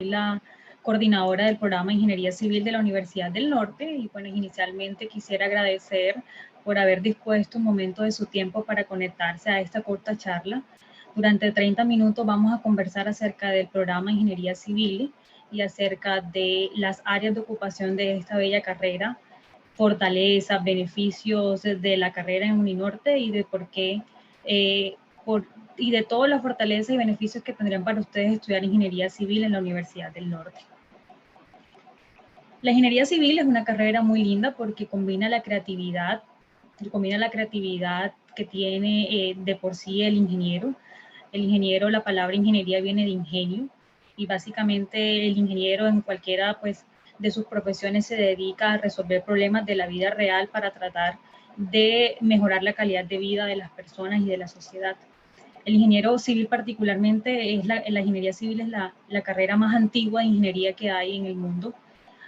la coordinadora del programa de Ingeniería Civil de la Universidad del Norte y bueno, inicialmente quisiera agradecer por haber dispuesto un momento de su tiempo para conectarse a esta corta charla. Durante 30 minutos vamos a conversar acerca del programa de Ingeniería Civil y acerca de las áreas de ocupación de esta bella carrera, fortalezas, beneficios de la carrera en Uninorte y de por qué, y de todas las fortalezas y beneficios que tendrían para ustedes estudiar Ingeniería Civil en la Universidad del Norte. La Ingeniería Civil es una carrera muy linda porque combina la creatividad que tiene de por sí el ingeniero. El ingeniero, la palabra ingeniería viene de ingenio y básicamente el ingeniero en cualquiera pues de sus profesiones se dedica a resolver problemas de la vida real para tratar de mejorar la calidad de vida de las personas y de la sociedad. El ingeniero civil particularmente, la ingeniería civil es la carrera más antigua de ingeniería que hay en el mundo,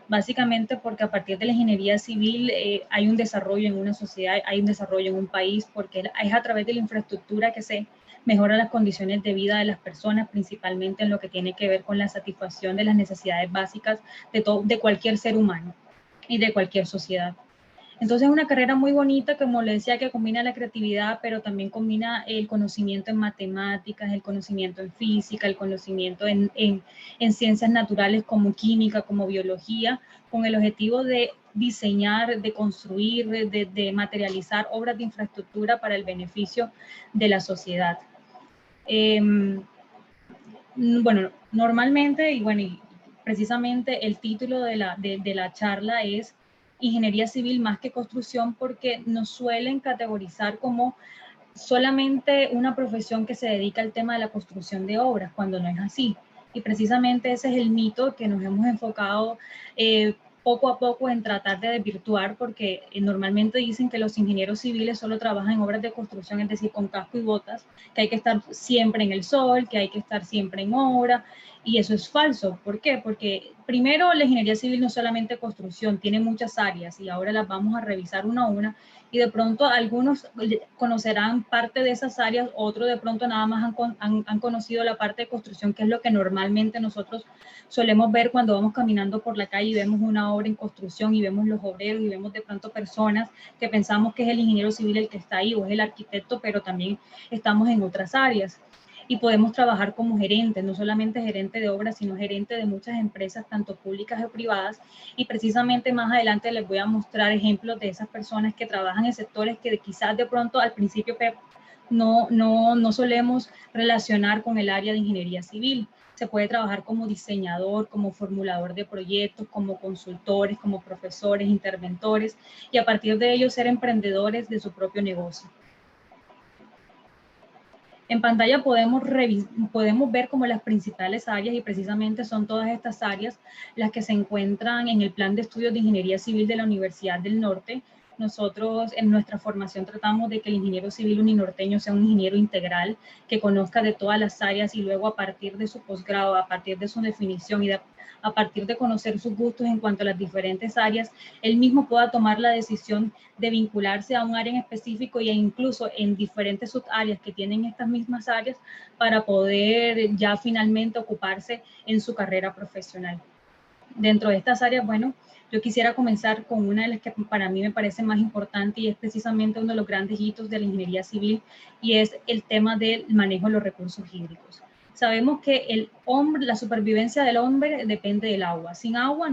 básicamente porque a partir de la ingeniería civil hay un desarrollo en una sociedad, hay un desarrollo en un país, porque es a través de la infraestructura que se mejoran las condiciones de vida de las personas, principalmente en lo que tiene que ver con la satisfacción de las necesidades básicas de cualquier ser humano y de cualquier sociedad. Entonces es una carrera muy bonita, como le decía, que combina la creatividad, pero también combina el conocimiento en matemáticas, el conocimiento en física, el conocimiento en ciencias naturales como química, como biología, con el objetivo de diseñar, de construir, de materializar obras de infraestructura para el beneficio de la sociedad. Bueno, normalmente, y precisamente el título de la charla es Ingeniería Civil más que construcción, porque nos suelen categorizar como solamente una profesión que se dedica al tema de la construcción de obras, cuando no es así. Y precisamente ese es el mito que nos hemos enfocado poco a poco en tratar de desvirtuar, porque normalmente dicen que los ingenieros civiles solo trabajan en obras de construcción, es decir, con casco y botas, que hay que estar siempre en el sol, que hay que estar siempre en obra, y eso es falso. ¿Por qué? Porque primero la ingeniería civil no es solamente construcción, tiene muchas áreas y ahora las vamos a revisar una a una, y de pronto algunos conocerán parte de esas áreas, otros de pronto nada más han conocido la parte de construcción, que es lo que normalmente nosotros solemos ver cuando vamos caminando por la calle y vemos una obra en construcción y vemos los obreros y vemos de pronto personas que pensamos que es el ingeniero civil el que está ahí o es el arquitecto, pero también estamos en otras áreas. Y podemos trabajar como gerentes, no solamente gerente de obras, sino gerente de muchas empresas, tanto públicas o privadas, y precisamente más adelante les voy a mostrar ejemplos de esas personas que trabajan en sectores que quizás de pronto al principio no solemos relacionar con el área de ingeniería civil. Se puede trabajar como diseñador, como formulador de proyectos, como consultores, como profesores, interventores, y a partir de ello ser emprendedores de su propio negocio. En pantalla podemos ver como las principales áreas, y precisamente son todas estas áreas las que se encuentran en el plan de estudios de Ingeniería Civil de la Universidad del Norte. Nosotros en nuestra formación tratamos de que el ingeniero civil uninorteño sea un ingeniero integral, que conozca de todas las áreas y luego a partir de su posgrado, a partir de su definición y a partir de conocer sus gustos en cuanto a las diferentes áreas, él mismo pueda tomar la decisión de vincularse a un área en específico e incluso en diferentes subáreas que tienen estas mismas áreas para poder ya finalmente ocuparse en su carrera profesional. Dentro de estas áreas, bueno, yo quisiera comenzar con una de las que para mí me parece más importante y es precisamente uno de los grandes hitos de la ingeniería civil, y es el tema del manejo de los recursos hídricos. Sabemos que la supervivencia del hombre depende del agua. Sin agua,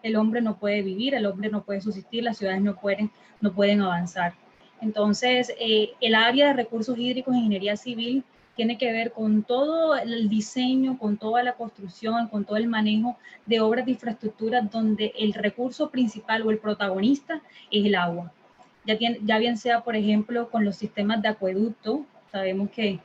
el hombre no puede vivir, el hombre no puede subsistir, las ciudades no pueden avanzar. Entonces, el área de recursos hídricos en ingeniería civil tiene que ver con todo el diseño, con toda la construcción, con todo el manejo de obras de infraestructura donde el recurso principal o el protagonista es el agua. Ya bien sea, por ejemplo, con los sistemas de acueducto, sabemos que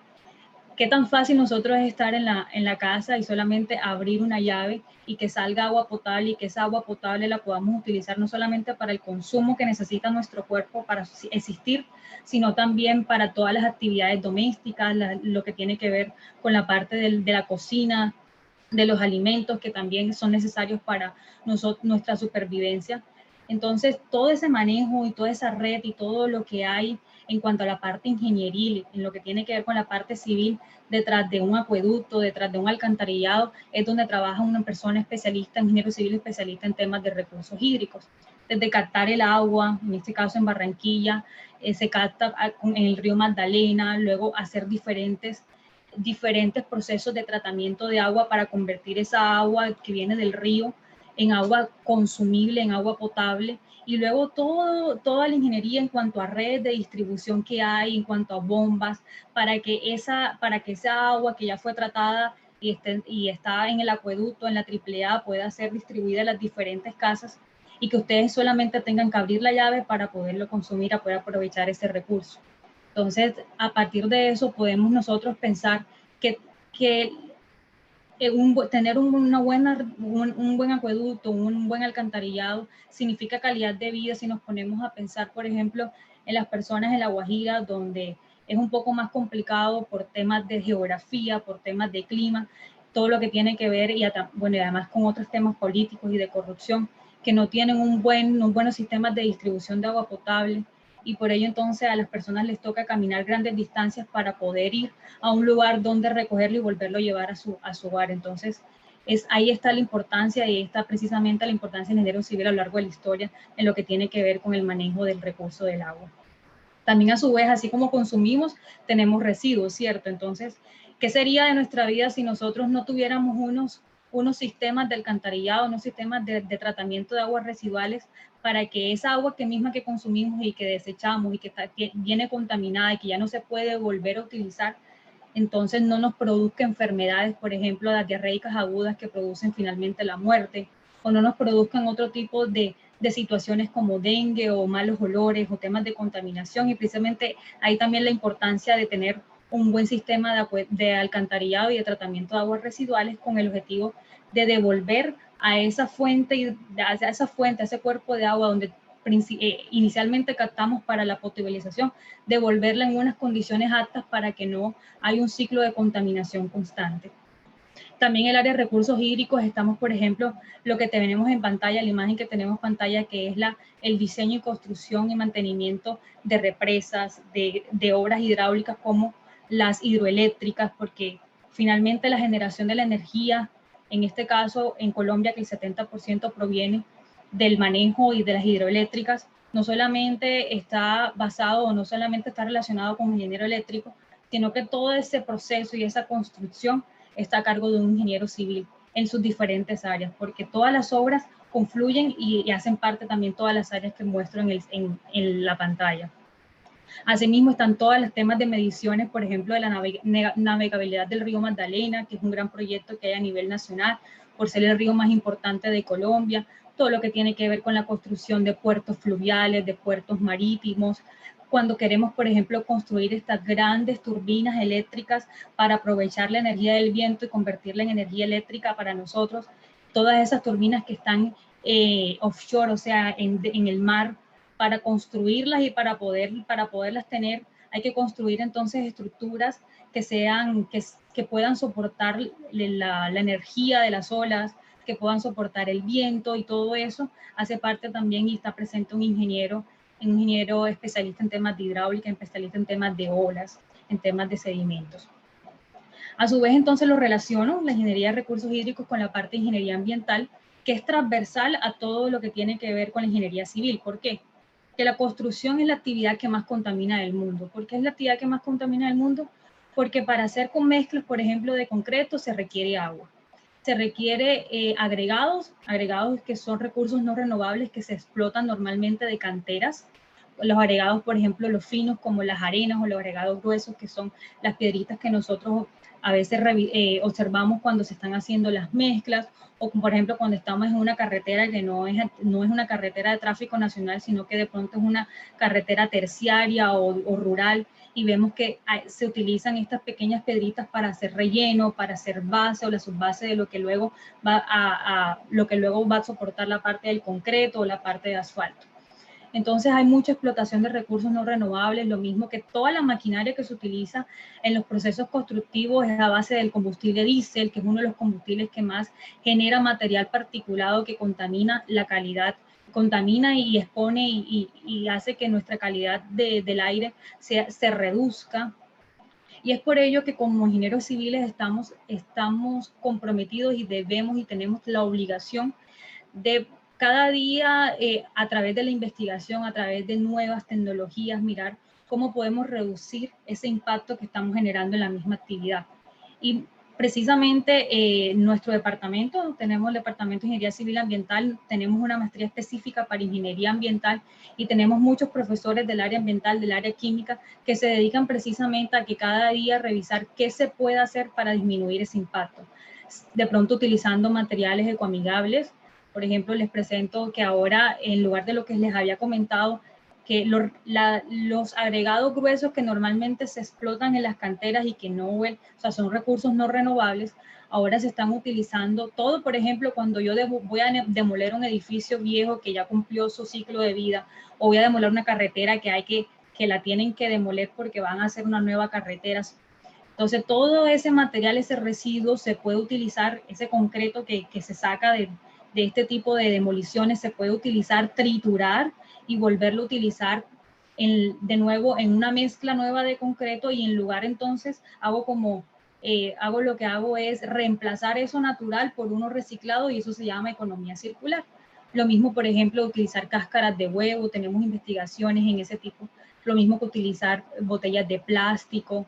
qué tan fácil nosotros es estar en la casa y solamente abrir una llave y que salga agua potable, y que esa agua potable la podamos utilizar no solamente para el consumo que necesita nuestro cuerpo para existir, sino también para todas las actividades domésticas, lo que tiene que ver con la parte de la cocina, de los alimentos que también son necesarios para nuestra supervivencia. Entonces, todo ese manejo y toda esa red y todo lo que hay en cuanto a la parte ingenieril, en lo que tiene que ver con la parte civil, detrás de un acueducto, detrás de un alcantarillado, es donde trabaja una persona especialista, ingeniero civil especialista en temas de recursos hídricos. Desde captar el agua, en este caso en Barranquilla, se capta en el río Magdalena, luego hacer diferentes procesos de tratamiento de agua para convertir esa agua que viene del río en agua consumible, en agua potable, y luego toda la ingeniería en cuanto a redes de distribución que hay, en cuanto a bombas, para que esa agua que ya fue tratada y está en el acueducto, en la AAA, pueda ser distribuida a las diferentes casas y que ustedes solamente tengan que abrir la llave para poderlo consumir, a poder aprovechar ese recurso. Entonces, a partir de eso podemos nosotros pensar que tener un buen acueducto, un buen alcantarillado, significa calidad de vida. Si nos ponemos a pensar, por ejemplo, en las personas en La Guajira, donde es un poco más complicado por temas de geografía, por temas de clima, todo lo que tiene que ver, y además con otros temas políticos y de corrupción, que no tienen buenos sistemas de distribución de agua potable, y por ello entonces a las personas les toca caminar grandes distancias para poder ir a un lugar donde recogerlo y volverlo a llevar a su hogar. Entonces, ahí está la importancia, y está precisamente la importancia del ingeniero civil a lo largo de la historia en lo que tiene que ver con el manejo del recurso del agua. También a su vez, así como consumimos, tenemos residuos, ¿cierto? Entonces, ¿qué sería de nuestra vida si nosotros no tuviéramos unos sistemas de alcantarillado, unos sistemas de tratamiento de aguas residuales para que esa agua misma que consumimos y que desechamos y que viene contaminada y que ya no se puede volver a utilizar, entonces no nos produzca enfermedades, por ejemplo, las diarreicas agudas que producen finalmente la muerte, o no nos produzcan otro tipo de situaciones como dengue o malos olores o temas de contaminación? Y precisamente ahí también la importancia de tener un buen sistema de alcantarillado y de tratamiento de aguas residuales, con el objetivo de devolver a esa fuente, a ese cuerpo de agua donde inicialmente captamos para la potabilización, devolverla en unas condiciones aptas para que no haya un ciclo de contaminación constante. También el área de recursos hídricos, estamos, por ejemplo, lo que tenemos en pantalla, la imagen que tenemos en pantalla, que es el diseño y construcción y mantenimiento de represas, de obras hidráulicas como las hidroeléctricas, porque finalmente la generación de la energía, en este caso en Colombia, que el 70% proviene del manejo y de las hidroeléctricas, no solamente está basado o no solamente está relacionado con el ingeniero eléctrico, sino que todo ese proceso y esa construcción está a cargo de un ingeniero civil en sus diferentes áreas, porque todas las obras confluyen y hacen parte también todas las áreas que muestro en la pantalla. Asimismo están todos los temas de mediciones, por ejemplo, de la navegabilidad del río Magdalena, que es un gran proyecto que hay a nivel nacional, por ser el río más importante de Colombia, todo lo que tiene que ver con la construcción de puertos fluviales, de puertos marítimos, cuando queremos, por ejemplo, construir estas grandes turbinas eléctricas para aprovechar la energía del viento y convertirla en energía eléctrica para nosotros, todas esas turbinas que están offshore, o sea, en el mar, para construirlas y para poderlas tener, hay que construir entonces estructuras que puedan soportar la energía de las olas, que puedan soportar el viento, y todo eso hace parte también, y está presente un ingeniero especialista en temas de hidráulica, especialista en temas de olas, en temas de sedimentos. A su vez, entonces, lo relaciono, la ingeniería de recursos hídricos, con la parte de ingeniería ambiental, que es transversal a todo lo que tiene que ver con la ingeniería civil. ¿Por qué? Que la construcción es la actividad que más contamina del mundo. ¿Por qué es la actividad que más contamina del mundo? Porque para hacer con mezclas, por ejemplo, de concreto, se requiere agua. Se requiere agregados que son recursos no renovables que se explotan normalmente de canteras. Los agregados, por ejemplo, los finos, como las arenas, o los agregados gruesos, que son las piedritas que nosotros a veces observamos cuando se están haciendo las mezclas, o por ejemplo cuando estamos en una carretera que no es una carretera de tráfico nacional, sino que de pronto es una carretera terciaria o rural, y vemos que se utilizan estas pequeñas piedritas para hacer relleno, para hacer base o la subbase de lo que luego va a soportar la parte del concreto o la parte de asfalto. Entonces hay mucha explotación de recursos no renovables, lo mismo que toda la maquinaria que se utiliza en los procesos constructivos es a base del combustible diésel, que es uno de los combustibles que más genera material particulado que contamina la calidad contamina y expone y hace que nuestra calidad del aire se reduzca. Y es por ello que como ingenieros civiles estamos comprometidos y debemos y tenemos la obligación de cada día, a través de la investigación, a través de nuevas tecnologías, mirar cómo podemos reducir ese impacto que estamos generando en la misma actividad. Y precisamente nuestro departamento, tenemos el Departamento de Ingeniería Civil Ambiental, tenemos una maestría específica para ingeniería ambiental y tenemos muchos profesores del área ambiental, del área química, que se dedican precisamente a que cada día revisar qué se puede hacer para disminuir ese impacto. De pronto utilizando materiales ecoamigables. Por ejemplo, les presento que ahora, en lugar de lo que les había comentado, que los agregados gruesos que normalmente se explotan en las canteras y que no, o sea, son recursos no renovables, ahora se están utilizando todo. Por ejemplo, cuando yo voy a demoler un edificio viejo que ya cumplió su ciclo de vida, o voy a demoler una carretera que la tienen que demoler porque van a hacer una nueva carretera. Entonces, todo ese material, ese residuo, se puede utilizar, ese concreto que se saca de este tipo de demoliciones, se puede utilizar, triturar y volverlo a utilizar de nuevo en una mezcla nueva de concreto, y en lugar entonces lo que hago es reemplazar eso natural por uno reciclado, y eso se llama economía circular. Lo mismo, por ejemplo, utilizar cáscaras de huevo, tenemos investigaciones en ese tipo, lo mismo que utilizar botellas de plástico,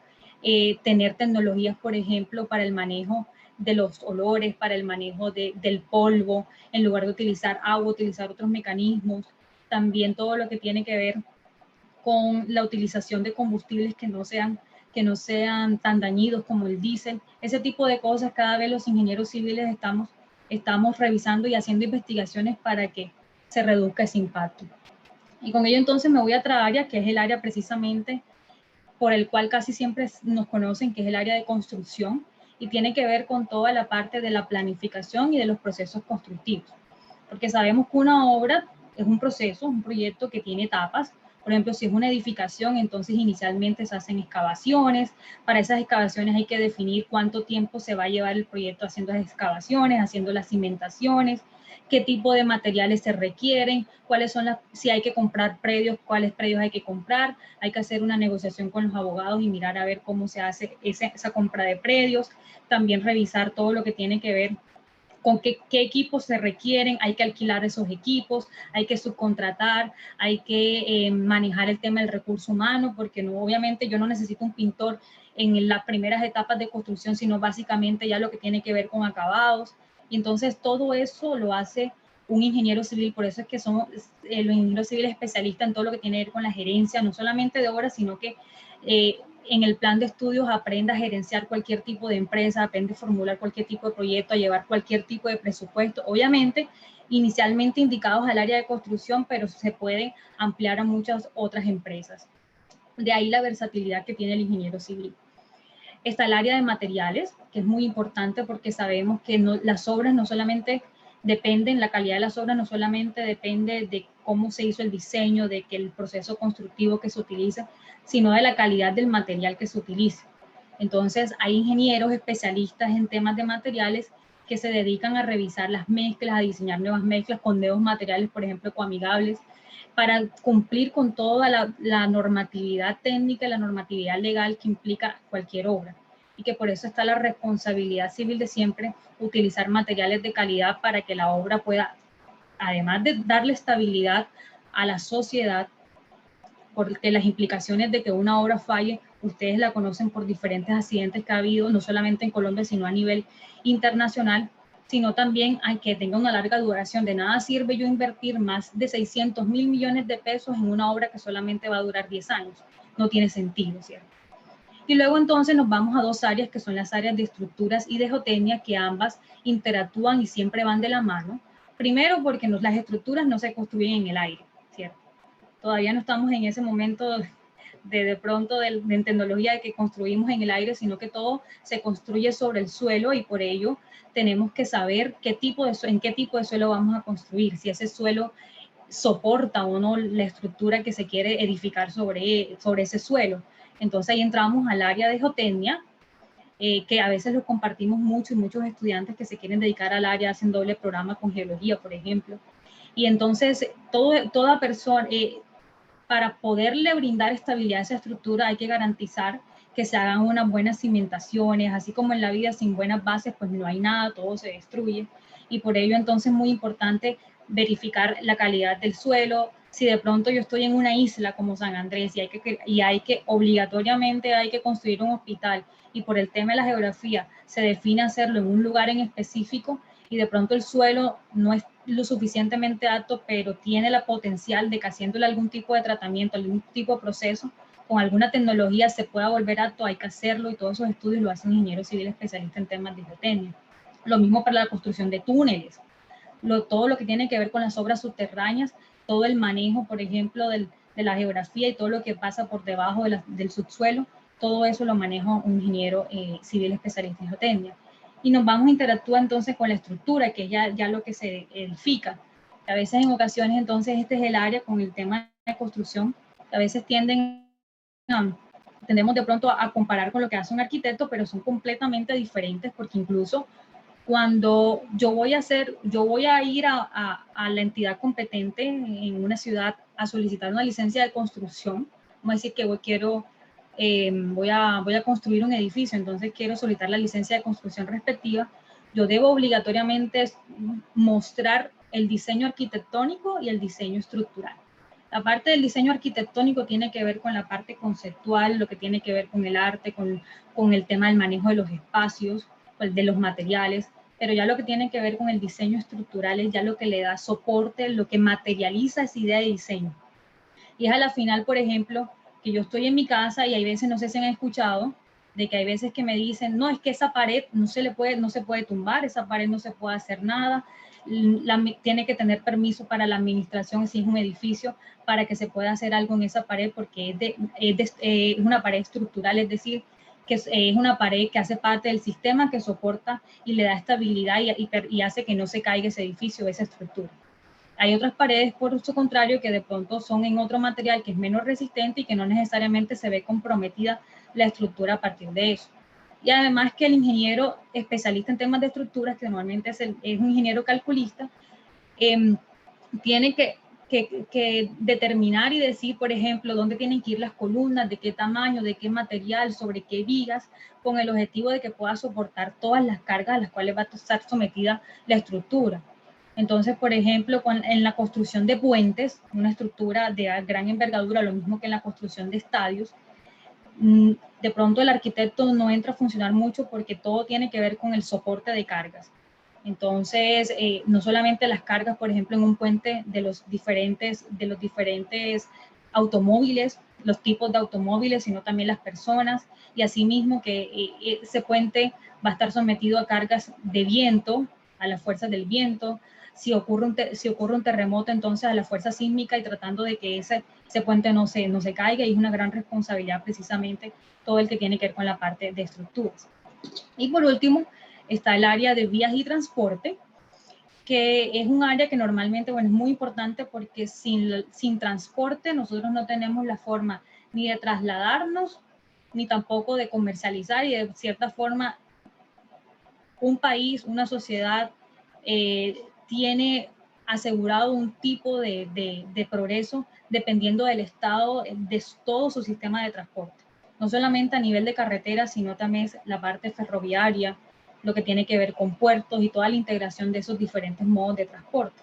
tener tecnologías, por ejemplo, para el manejo de los olores, para el manejo del polvo, en lugar de utilizar agua, utilizar otros mecanismos. También todo lo que tiene que ver con la utilización de combustibles que no sean tan dañinos como el diésel. Ese tipo de cosas, cada vez los ingenieros civiles estamos revisando y haciendo investigaciones para que se reduzca ese impacto. Y con ello entonces me voy a otra área, que es el área precisamente por el cual casi siempre nos conocen, que es el área de construcción, y tiene que ver con toda la parte de la planificación y de los procesos constructivos. Porque sabemos que una obra es un proceso, un proyecto que tiene etapas. Por ejemplo, si es una edificación, entonces inicialmente se hacen excavaciones. Para esas excavaciones hay que definir cuánto tiempo se va a llevar el proyecto haciendo las excavaciones, haciendo las cimentaciones, qué tipo de materiales se requieren, si hay que comprar predios, cuáles predios hay que comprar. Hay que hacer una negociación con los abogados y mirar a ver cómo se hace esa compra de predios. También revisar todo lo que tiene que ver con qué equipos se requieren, hay que alquilar esos equipos, hay que subcontratar, hay que manejar el tema del recurso humano, porque no, obviamente yo no necesito un pintor en las primeras etapas de construcción, sino básicamente ya lo que tiene que ver con acabados. Y entonces todo eso lo hace un ingeniero civil. Por eso es que somos los ingenieros civiles especialistas en todo lo que tiene que ver con la gerencia, no solamente de obras, sino que en el plan de estudios aprende a gerenciar cualquier tipo de empresa, aprende a formular cualquier tipo de proyecto, a llevar cualquier tipo de presupuesto, obviamente inicialmente indicados al área de construcción, pero se puede ampliar a muchas otras empresas. De ahí la versatilidad que tiene el ingeniero civil. Está el área de materiales, que es muy importante porque sabemos que las obras no solamente dependen, la calidad de las obras no solamente depende de cómo se hizo el diseño, de que el proceso constructivo que se utiliza, sino de la calidad del material que se utilice. Entonces, hay ingenieros especialistas en temas de materiales que se dedican a revisar las mezclas, a diseñar nuevas mezclas con nuevos materiales, por ejemplo, ecoamigables, para cumplir con toda la normatividad técnica y la normatividad legal que implica cualquier obra. Y que por eso está la responsabilidad civil de siempre utilizar materiales de calidad para que la obra pueda, además de darle estabilidad a la sociedad, porque las implicaciones de que una obra falle, ustedes la conocen por diferentes accidentes que ha habido, no solamente en Colombia, sino a nivel internacional, sino también a que tenga una larga duración. De nada sirve yo invertir más de 600 mil millones de pesos en una obra que solamente va a durar 10 años. No tiene sentido, ¿cierto? Y luego entonces nos vamos a dos áreas que son las áreas de estructuras y de geotecnia, que ambas interactúan y siempre van de la mano. Primero porque las estructuras no se construyen en el aire, ¿cierto? Todavía no estamos en ese momento de pronto de tecnología de que construimos en el aire, sino que todo se construye sobre el suelo, y por ello tenemos que saber en qué tipo de suelo vamos a construir, si ese suelo soporta o no la estructura que se quiere edificar sobre ese suelo. Entonces ahí entramos al área de geotecnia, que a veces lo compartimos mucho, y muchos estudiantes que se quieren dedicar al área hacen doble programa con geología, por ejemplo. Y entonces toda persona, para poderle brindar estabilidad a esa estructura hay que garantizar que se hagan unas buenas cimentaciones, así como en la vida sin buenas bases pues no hay nada, todo se destruye. Y por ello entonces es muy importante verificar la calidad del suelo. Si de pronto yo estoy en una isla como San Andrés y hay que obligatoriamente hay que construir un hospital y por el tema de la geografía se define hacerlo en un lugar en específico y de pronto el suelo no es lo suficientemente apto, pero tiene la potencial de que haciéndole algún tipo de tratamiento, algún tipo de proceso, con alguna tecnología se pueda volver apto, hay que hacerlo y todos esos estudios lo hace un ingeniero civil especialista en temas de geotecnia. Lo mismo para la construcción de túneles, todo lo que tiene que ver con las obras subterráneas, todo el manejo, por ejemplo, de la geografía y todo lo que pasa por debajo del subsuelo, todo eso lo maneja un ingeniero civil especialista en geotecnia. Y nos vamos a interactuar entonces con la estructura, que es ya lo que se edifica. A veces en ocasiones entonces este es el área con el tema de construcción, a veces tendemos de pronto a comparar con lo que hace un arquitecto, pero son completamente diferentes porque incluso cuando yo voy a ir a la entidad competente en una ciudad a solicitar una licencia de construcción, vamos a decir que voy a construir un edificio, entonces quiero solicitar la licencia de construcción respectiva, yo debo obligatoriamente mostrar el diseño arquitectónico y el diseño estructural. La parte del diseño arquitectónico tiene que ver con la parte conceptual, lo que tiene que ver con el arte, con el tema del manejo de los espacios, de los materiales, pero ya lo que tiene que ver con el diseño estructural es ya lo que le da soporte, lo que materializa esa idea de diseño. Y es a la final, por ejemplo, que yo estoy en mi casa y hay veces, no sé si han escuchado, de que hay veces que me dicen, no, es que esa pared no se puede tumbar, esa pared no se puede hacer nada, tiene que tener permiso para la administración si es un edificio para que se pueda hacer algo en esa pared porque es una pared estructural, es decir, que es una pared que hace parte del sistema que soporta y le da estabilidad y hace que no se caiga ese edificio, esa estructura. Hay otras paredes, por su contrario, que de pronto son en otro material que es menos resistente y que no necesariamente se ve comprometida la estructura a partir de eso. Y además que el ingeniero especialista en temas de estructuras, que normalmente es un ingeniero calculista, tiene que determinar y decir, por ejemplo, dónde tienen que ir las columnas, de qué tamaño, de qué material, sobre qué vigas, con el objetivo de que pueda soportar todas las cargas a las cuales va a estar sometida la estructura. Entonces, por ejemplo, en la construcción de puentes, una estructura de gran envergadura, lo mismo que en la construcción de estadios, de pronto el arquitecto no entra a funcionar mucho porque todo tiene que ver con el soporte de cargas. Entonces, no solamente las cargas, por ejemplo, en un puente de los diferentes automóviles, los tipos de automóviles, sino también las personas, y asimismo que ese puente va a estar sometido a cargas de viento, a las fuerzas del viento. Si ocurre un terremoto, entonces a la fuerza sísmica y tratando de que ese puente no se caiga, y es una gran responsabilidad precisamente todo el que tiene que ver con la parte de estructuras. Y por último, está el área de vías y transporte, que es un área que normalmente, bueno, es muy importante porque sin transporte nosotros no tenemos la forma ni de trasladarnos, ni tampoco de comercializar, y de cierta forma un país, una sociedad tiene asegurado un tipo de progreso dependiendo del estado de todo su sistema de transporte. No solamente a nivel de carretera, sino también la parte ferroviaria, lo que tiene que ver con puertos y toda la integración de esos diferentes modos de transporte.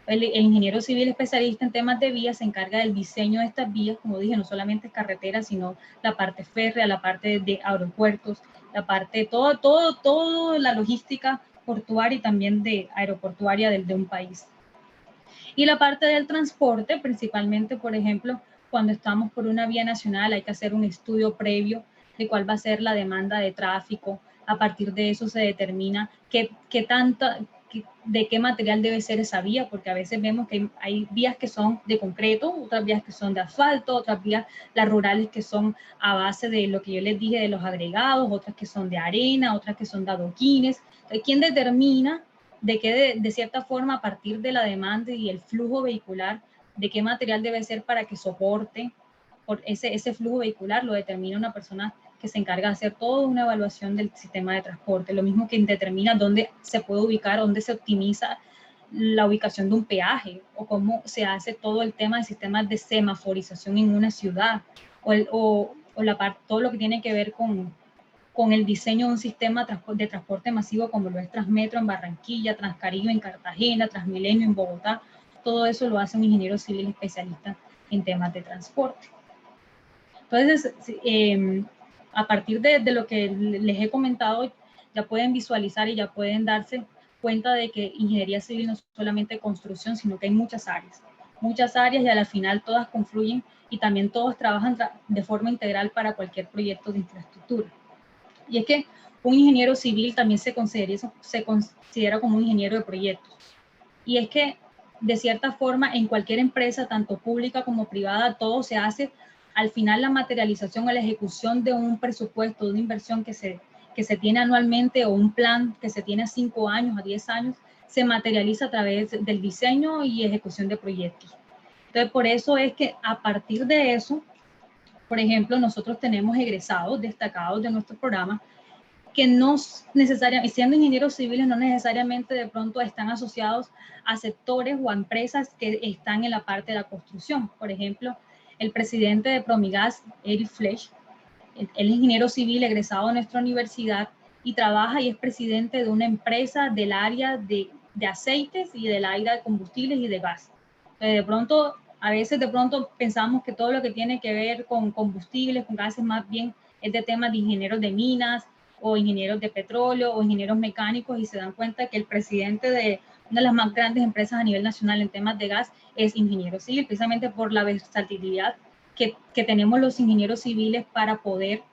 El ingeniero civil especialista en temas de vías se encarga del diseño de estas vías, como dije, no solamente carretera, sino la parte férrea, la parte de aeropuertos, la parte, todo la logística portuaria y también de aeroportuaria de un país. Y la parte del transporte, principalmente, por ejemplo, cuando estamos por una vía nacional, hay que hacer un estudio previo de cuál va a ser la demanda de tráfico. A partir de eso se determina de qué material debe ser esa vía, porque a veces vemos que hay vías que son de concreto, otras vías que son de asfalto, otras vías, las rurales, que son a base de lo que yo les dije de los agregados, otras que son de arena, otras que son de adoquines. Entonces, ¿quién determina de qué, de cierta forma, a partir de la demanda y el flujo vehicular, de qué material debe ser para que soporte por ese flujo vehicular? Lo determina una persona que se encarga de hacer toda una evaluación del sistema de transporte, lo mismo que determina dónde se puede ubicar, dónde se optimiza la ubicación de un peaje, o cómo se hace todo el tema de sistemas de semaforización en una ciudad, todo lo que tiene que ver con el diseño de un sistema de transporte masivo como lo es Transmetro en Barranquilla, Transcaribe en Cartagena, Transmilenio en Bogotá. Todo eso lo hace un ingeniero civil especialista en temas de transporte. Entonces, a partir de lo que les he comentado, ya pueden visualizar y ya pueden darse cuenta de que ingeniería civil no es solamente construcción, sino que hay muchas áreas y a la final todas confluyen y también todos trabajan de forma integral para cualquier proyecto de infraestructura. Y es que un ingeniero civil también se considera como un ingeniero de proyectos. Y es que, de cierta forma, en cualquier empresa, tanto pública como privada, todo se hace, al final la materialización o la ejecución de un presupuesto, de una inversión que se tiene anualmente o un plan que se tiene a 5 años, a 10 años, se materializa a través del diseño y ejecución de proyectos. Entonces, por eso es que a partir de eso, por ejemplo, nosotros tenemos egresados destacados de nuestro programa que no necesariamente, siendo ingenieros civiles, no necesariamente de pronto están asociados a sectores o a empresas que están en la parte de la construcción. Por ejemplo, el presidente de Promigas, Eric Flesch, él es ingeniero civil egresado de nuestra universidad y trabaja y es presidente de una empresa del área de aceites y del área de combustibles y de gas. Entonces, de pronto, a veces de pronto pensamos que todo lo que tiene que ver con combustibles, con gases, más bien es de temas de ingenieros de minas o ingenieros de petróleo o ingenieros mecánicos, y se dan cuenta que el presidente de una de las más grandes empresas a nivel nacional en temas de gas es ingeniero civil, precisamente por la versatilidad que tenemos los ingenieros civiles para poder,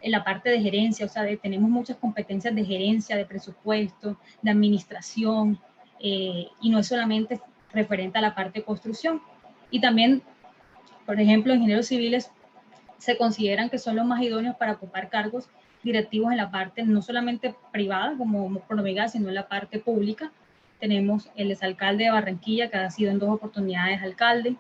en la parte de gerencia, o sea, tenemos muchas competencias de gerencia, de presupuesto, de administración, y no es solamente referente a la parte de construcción. Y también, por ejemplo, ingenieros civiles se consideran que son los más idóneos para ocupar cargos directivos en la parte no solamente privada, como Promigas, sino en la parte pública. Tenemos el exalcalde de Barranquilla, que ha sido en 2 oportunidades alcalde,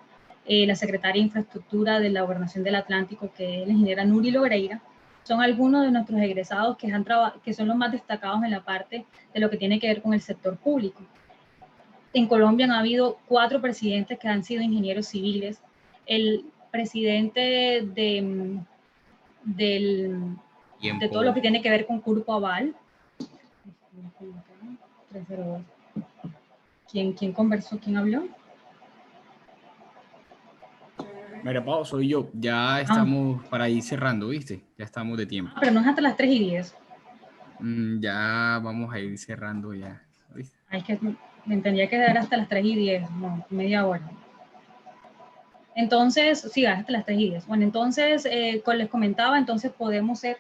la secretaria de Infraestructura de la Gobernación del Atlántico, que es la ingeniera Nuri Logreira. Son algunos de nuestros egresados que son los más destacados en la parte de lo que tiene que ver con el sector público. En Colombia han habido 4 presidentes que han sido ingenieros civiles. El presidente de todo lo que tiene que ver con Grupo Aval. ¿Quién conversó? ¿Quién habló? María Pau, soy yo. Ya estamos para ir cerrando, ¿viste? Ya estamos de tiempo. Pero no es hasta las 3:10. Ya vamos a ir cerrando ya, ¿viste? Es que me tendría que dar hasta las 3:10, no, media hora. Entonces, sí, hasta las 3:10. Bueno, entonces, les comentaba, entonces podemos ser,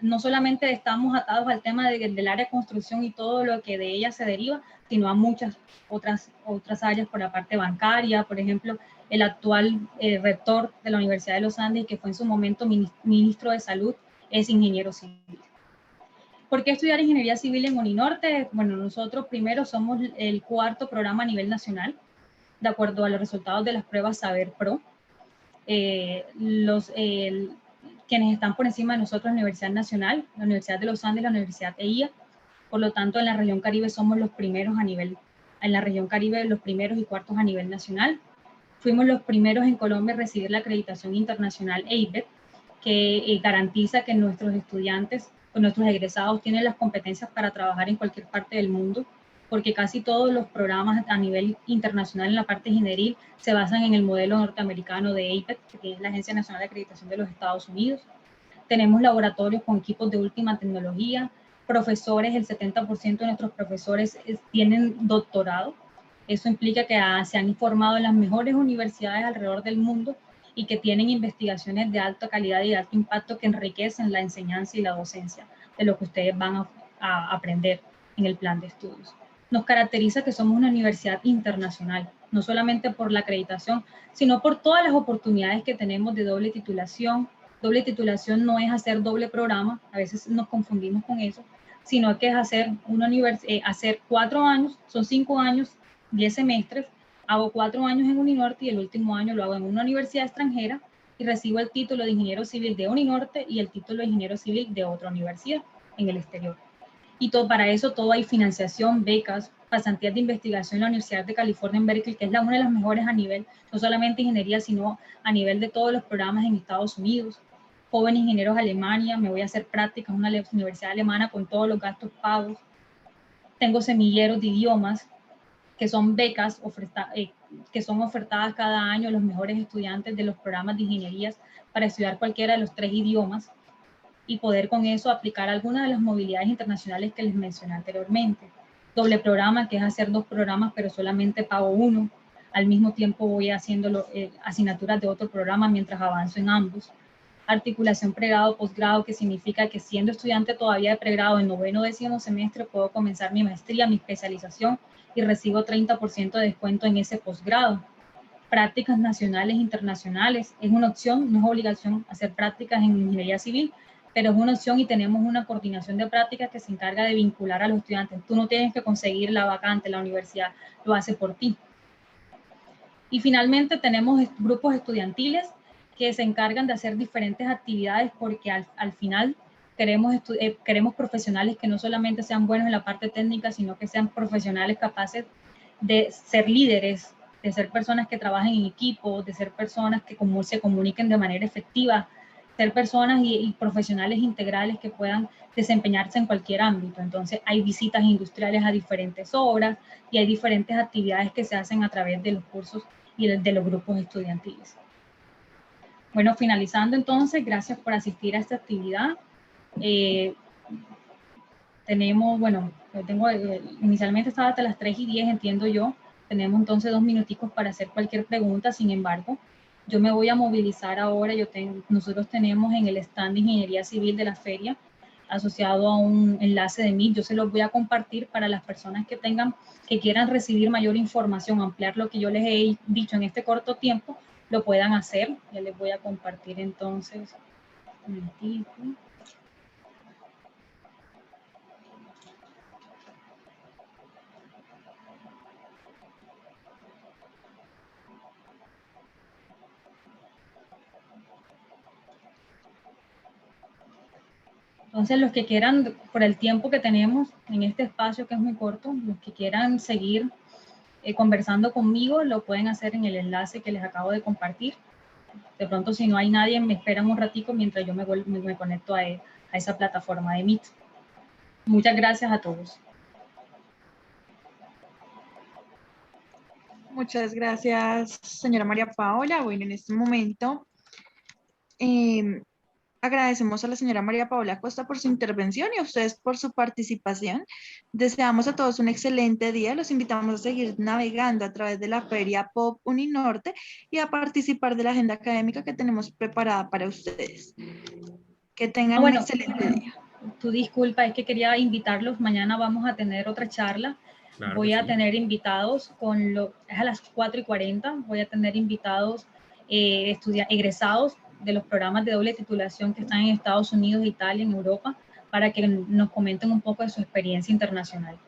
no solamente estamos atados al tema del área de construcción y todo lo que de ella se deriva, sino a muchas otras áreas por la parte bancaria. Por ejemplo, el actual rector de la Universidad de los Andes, que fue en su momento ministro de Salud, es ingeniero civil. ¿Por qué estudiar ingeniería civil en Uninorte? Bueno, nosotros primero somos el 4.º programa a nivel nacional, de acuerdo a los resultados de las pruebas Saber Pro. Quienes están por encima de nosotros, la Universidad Nacional, la Universidad de los Andes, la Universidad EIA. Por lo tanto, en la región Caribe somos los primeros en la región Caribe, los primeros y cuartos a nivel nacional. Fuimos los primeros en Colombia a recibir la acreditación internacional EIBET, que garantiza que nuestros estudiantes, nuestros egresados tienen las competencias para trabajar en cualquier parte del mundo, porque casi todos los programas a nivel internacional en la parte ingenieril se basan en el modelo norteamericano de EIBET, que es la Agencia Nacional de Acreditación de los Estados Unidos. Tenemos laboratorios con equipos de última tecnología, profesores, el 70% de nuestros profesores tienen doctorado. Eso implica que se han formado en las mejores universidades alrededor del mundo y que tienen investigaciones de alta calidad y de alto impacto que enriquecen la enseñanza y la docencia de lo que ustedes van a aprender en el plan de estudios. Nos caracteriza que somos una universidad internacional, no solamente por la acreditación, sino por todas las oportunidades que tenemos de doble titulación. Doble titulación no es hacer doble programa, a veces nos confundimos con eso, sino que es hacer, hacer 4 años, son 5 años, 10 semestres, hago 4 años en Uninorte y el último año lo hago en una universidad extranjera y recibo el título de ingeniero civil de Uninorte y el título de ingeniero civil de otra universidad en el exterior. Y para eso todo hay financiación, becas, pasantías de investigación en la Universidad de California en Berkeley, que es una de las mejores a nivel, no solamente ingeniería, sino a nivel de todos los programas en Estados Unidos. Jóvenes ingenieros Alemania, me voy a hacer prácticas en una universidad alemana con todos los gastos pagos. Tengo semilleros de idiomas, que son becas que son ofertadas cada año a los mejores estudiantes de los programas de ingenierías para estudiar cualquiera de los 3 idiomas y poder con eso aplicar algunas de las movilidades internacionales que les mencioné anteriormente. Doble programa, que es hacer 2 programas, pero solamente pago uno. Al mismo tiempo voy haciendo asignaturas de otro programa mientras avanzo en ambos. Articulación pregrado, posgrado, que significa que siendo estudiante todavía de pregrado en 9º, 10º semestre, puedo comenzar mi maestría, mi especialización y recibo 30% de descuento en ese posgrado. Prácticas nacionales e internacionales, es una opción, no es obligación hacer prácticas en ingeniería civil, pero es una opción y tenemos una coordinación de prácticas que se encarga de vincular a los estudiantes. Tú no tienes que conseguir la vacante, la universidad lo hace por ti. Y finalmente tenemos grupos estudiantiles que se encargan de hacer diferentes actividades porque al final queremos profesionales que no solamente sean buenos en la parte técnica, sino que sean profesionales capaces de ser líderes, de ser personas que trabajen en equipo, de ser personas que se comuniquen de manera efectiva, ser personas y profesionales integrales que puedan desempeñarse en cualquier ámbito. Entonces hay visitas industriales a diferentes obras y hay diferentes actividades que se hacen a través de los cursos y de los grupos estudiantiles. Bueno, finalizando entonces, gracias por asistir a esta actividad. Inicialmente estaba hasta las 3:10, entiendo yo. Tenemos entonces 2 minuticos para hacer cualquier pregunta. Sin embargo, yo me voy a movilizar ahora. Nosotros tenemos en el stand de Ingeniería Civil de la feria, asociado a un enlace de Meet. Yo se los voy a compartir para las personas que quieran recibir mayor información, ampliar lo que yo les he dicho en este corto tiempo, lo puedan hacer. Ya les voy a compartir entonces un momentito. Entonces, los que quieran, por el tiempo que tenemos en este espacio que es muy corto, los que quieran seguir conversando conmigo, lo pueden hacer en el enlace que les acabo de compartir. De pronto, si no hay nadie, me esperan un ratico mientras yo me conecto a esa plataforma de Meet. Muchas gracias a todos. Muchas gracias, señora María Paola. Bueno, en este momento agradecemos a la señora María Paola Costa por su intervención y a ustedes por su participación. Deseamos a todos un excelente día. Los invitamos a seguir navegando a través de la Feria POP Uninorte y a participar de la agenda académica que tenemos preparada para ustedes. Que tengan un excelente día. Tu disculpa, es que quería invitarlos. Mañana vamos a tener otra charla. Claro, voy a tener invitados es a las 4:40. Voy a tener invitados egresados de los programas de doble titulación que están en Estados Unidos, Italia, en Europa, para que nos comenten un poco de su experiencia internacional.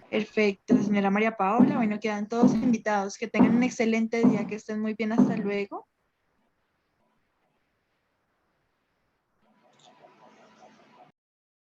Perfecto, señora María Paola. Bueno, quedan todos invitados. Que tengan un excelente día, que estén muy bien. Hasta luego.